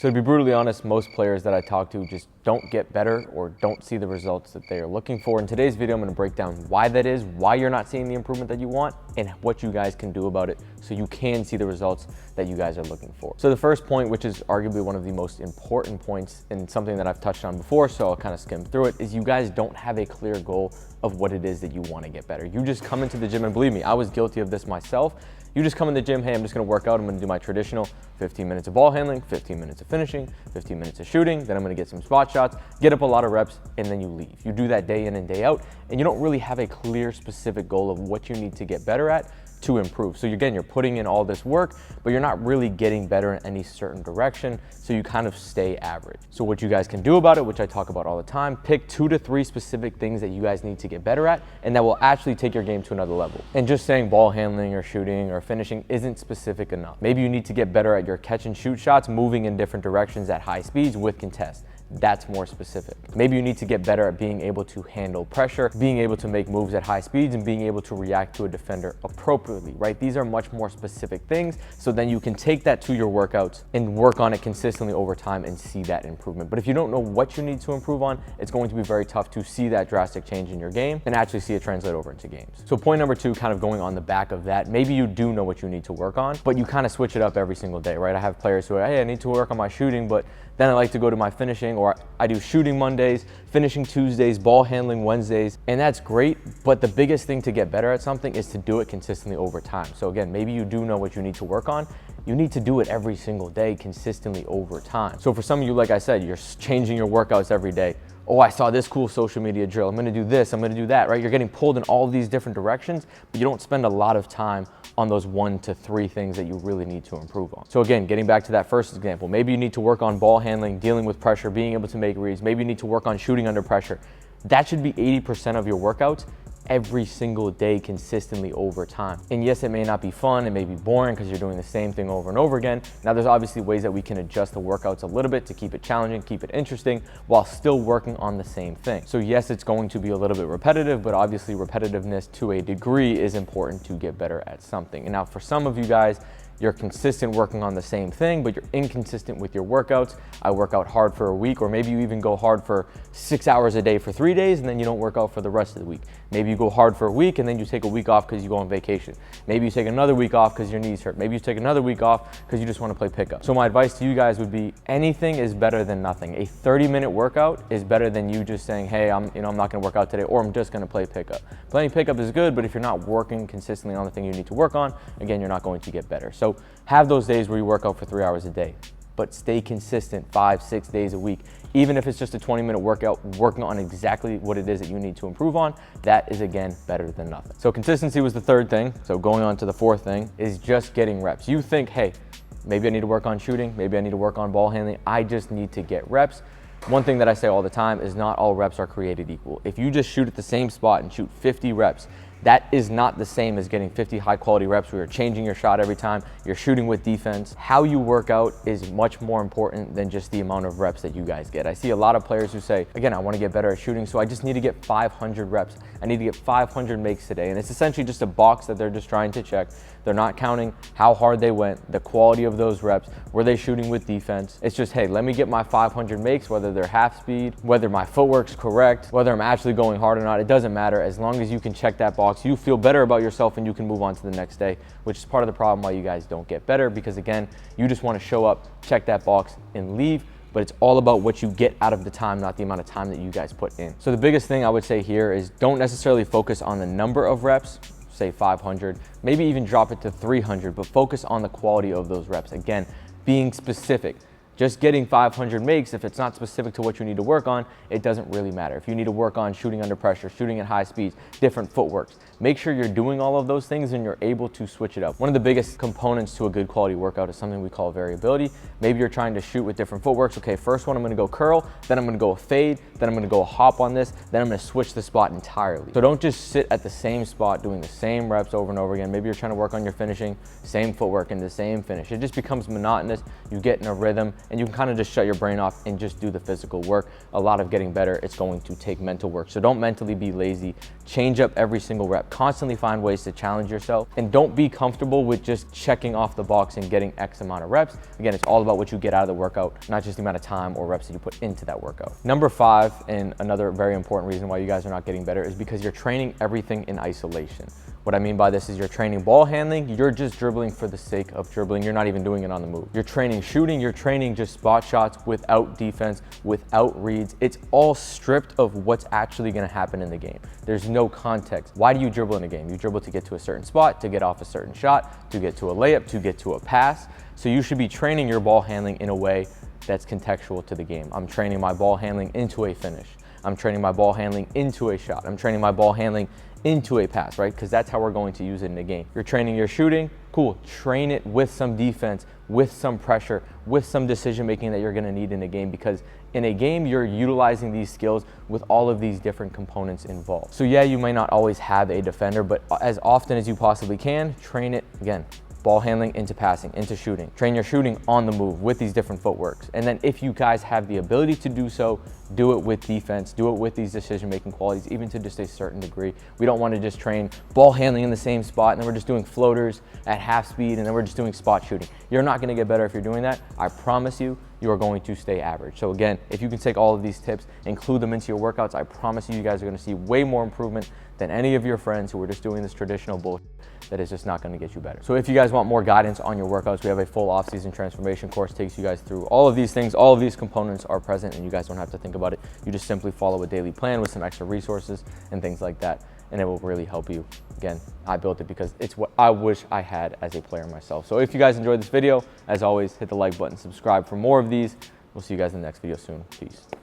So to be brutally honest, most players that I talk to just don't get better or don't see the results that they are looking for. In today's video, I'm going to break down why that is, why you're not seeing the improvement that you want, and what you guys can do about it so you can see the results that you guys are looking for. So the first point, which is arguably one of the most important points and something that I've touched on before, so I'll kind of skim through it, is you guys don't have a clear goal of what it is that you want to get better. You just come into the gym, and believe me, I was guilty of this myself. You just come in the gym, hey, I'm just gonna work out, I'm gonna do my traditional 15 minutes of ball handling, 15 minutes of finishing, 15 minutes of shooting, then I'm gonna get some spot shots, get up a lot of reps, and then you leave. You do that day in and day out, and you don't really have a clear, specific goal of what you need to get better at to improve. So again, you're putting in all this work, but you're not really getting better in any certain direction, so you kind of stay average. So what you guys can do about it, which I talk about all the time, pick 2 to 3 specific things that you guys need to get better at, and that will actually take your game to another level. And just saying ball handling or shooting or finishing isn't specific enough. Maybe you need to get better at your catch and shoot shots, moving in different directions at high speeds with contest. That's more specific. Maybe you need to get better at being able to handle pressure, being able to make moves at high speeds, and being able to react to a defender appropriately, right? These are much more specific things, so then you can take that to your workouts and work on it consistently over time and see that improvement. But if you don't know what you need to improve on, it's going to be very tough to see that drastic change in your game and actually see it translate over into games. So point number 2, kind of going on the back of that, maybe you do know what you need to work on, but you kind of switch it up every single day, right? I have players who are, hey, I need to work on my shooting, but then I like to go to my finishing, or I do shooting Mondays, finishing Tuesdays, ball handling Wednesdays, and that's great, but the biggest thing to get better at something is to do it consistently over time. So again, maybe you do know what you need to work on. You need to do it every single day consistently over time. So for some of you, like I said, you're changing your workouts every day. Oh, I saw this cool social media drill. I'm gonna do this, I'm gonna do that, right? You're getting pulled in all these different directions, but you don't spend a lot of time on those 1 to 3 things that you really need to improve on. So again, getting back to that first example, maybe you need to work on ball handling, dealing with pressure, being able to make reads. Maybe you need to work on shooting under pressure. That should be 80% of your workouts every single day consistently over time. And yes, it may not be fun, it may be boring because you're doing the same thing over and over again. Now there's obviously ways that we can adjust the workouts a little bit to keep it challenging, keep it interesting, while still working on the same thing. So yes, it's going to be a little bit repetitive, but obviously repetitiveness to a degree is important to get better at something. And now for some of you guys, you're consistent working on the same thing, but you're inconsistent with your workouts. I work out hard for a week, or maybe you even go hard for 6 hours a day for 3 days, and then you don't work out for the rest of the week. Maybe you go hard for a week, and then you take a week off because you go on vacation. Maybe you take another week off because your knees hurt. Maybe you take another week off because you just want to play pickup. So my advice to you guys would be, anything is better than nothing. A 30-minute workout is better than you just saying, hey, I'm not going to work out today, or I'm just going to play pickup. Playing pickup is good, but if you're not working consistently on the thing you need to work on, again, you're not going to get better. So have those days where you work out for 3 hours a day, but stay consistent 5-6 days a week. Even if it's just a 20-minute workout, working on exactly what it is that you need to improve on, that is again better than nothing. So consistency was the third thing. So going on to the fourth thing is just getting reps. You think, hey, maybe I need to work on shooting, maybe I need to work on ball handling, I just need to get reps. One thing that I say all the time is not all reps are created equal. If you just shoot at the same spot and shoot 50 reps, that is not the same as getting 50 high quality reps where you're changing your shot every time, you're shooting with defense. How you work out is much more important than just the amount of reps that you guys get. I see a lot of players who say, again, I want to get better at shooting, so I just need to get 500 reps. I need to get 500 makes today. And it's essentially just a box that they're just trying to check. They're not counting how hard they went, the quality of those reps, were they shooting with defense. It's just, hey, let me get my 500 makes, whether they're half speed, whether my footwork's correct, whether I'm actually going hard or not, it doesn't matter. As long as you can check that box, you feel better about yourself and you can move on to the next day, which is part of the problem why you guys don't get better, because again, you just want to show up, check that box, and leave. But it's all about what you get out of the time, not the amount of time that you guys put in. So the biggest thing I would say here is don't necessarily focus on the number of reps, say 500, maybe even drop it to 300, but focus on the quality of those reps. Again, being specific. Just getting 500 makes, if it's not specific to what you need to work on, it doesn't really matter. If you need to work on shooting under pressure, shooting at high speeds, different footworks, make sure you're doing all of those things and you're able to switch it up. One of the biggest components to a good quality workout is something we call variability. Maybe you're trying to shoot with different footworks. Okay, first one I'm gonna go curl, then I'm gonna go a fade, then I'm gonna go a hop on this, then I'm gonna switch the spot entirely. So don't just sit at the same spot doing the same reps over and over again. Maybe you're trying to work on your finishing, same footwork and the same finish. It just becomes monotonous. You get in a rhythm and you can kind of just shut your brain off and just do the physical work. A lot of getting better, it's going to take mental work. So don't mentally be lazy. Change up every single rep. Constantly find ways to challenge yourself, and don't be comfortable with just checking off the box and getting X amount of reps. Again, it's all about what you get out of the workout, not just the amount of time or reps that you put into that workout. Number 5, and another very important reason why you guys are not getting better, is because you're training everything in isolation. What I mean by this is you're training ball handling, you're just dribbling for the sake of dribbling, you're not even doing it on the move. You're training shooting, you're training just spot shots without defense, without reads. It's all stripped of what's actually gonna happen in the game. There's no context. Why do you dribble in a game? You dribble to get to a certain spot, to get off a certain shot, to get to a layup, to get to a pass. So you should be training your ball handling in a way that's contextual to the game. I'm training my ball handling into a finish. I'm training my ball handling into a shot. I'm training my ball handling into a pass, right? Because that's how we're going to use it in a game. You're training your shooting, cool. Train it with some defense, with some pressure, with some decision making that you're gonna need in a game, because in a game, you're utilizing these skills with all of these different components involved. So yeah, you might not always have a defender, but as often as you possibly can, train it, again, ball handling into passing, into shooting. Train your shooting on the move with these different footworks. And then if you guys have the ability to do so, do it with defense, do it with these decision-making qualities, even to just a certain degree. We don't want to just train ball handling in the same spot and then we're just doing floaters at half speed and then we're just doing spot shooting. You're not going to get better if you're doing that. I promise you, you are going to stay average. So again, if you can take all of these tips, include them into your workouts, I promise you, you guys are going to see way more improvement than any of your friends who are just doing this traditional bullshit that is just not going to get you better. So if you guys want more guidance on your workouts, we have a full off-season transformation course, takes you guys through all of these things. All of these components are present and you guys don't have to think about it. You just simply follow a daily plan with some extra resources and things like that, and it will really help you. Again, I built it because it's what I wish I had as a player myself. So if you guys enjoyed this video, as always, hit the like button, subscribe for more of these. We'll see you guys in the next video soon. Peace.